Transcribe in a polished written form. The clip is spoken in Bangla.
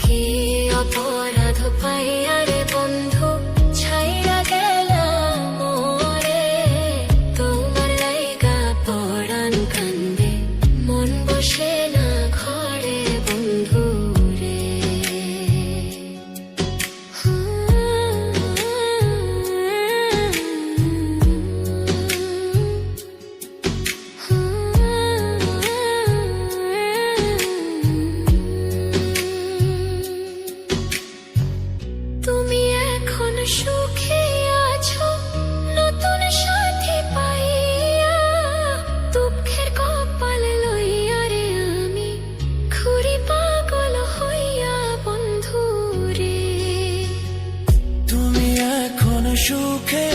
কি অপরাধ পাইয়া রে বন্ধু ছাইরা গেলাম মোরে, তোমার লাইগা পরাণ কান্দে মন বসে না ঘরে বন্ধু রে। তুমি এখন সুখে আছো নতুন সাথী পাইয়া, দুঃখের কপাল লইয়া রে আমি ঘুরি পাগল হইয়া বন্ধু রে। তুমি এখন সুখে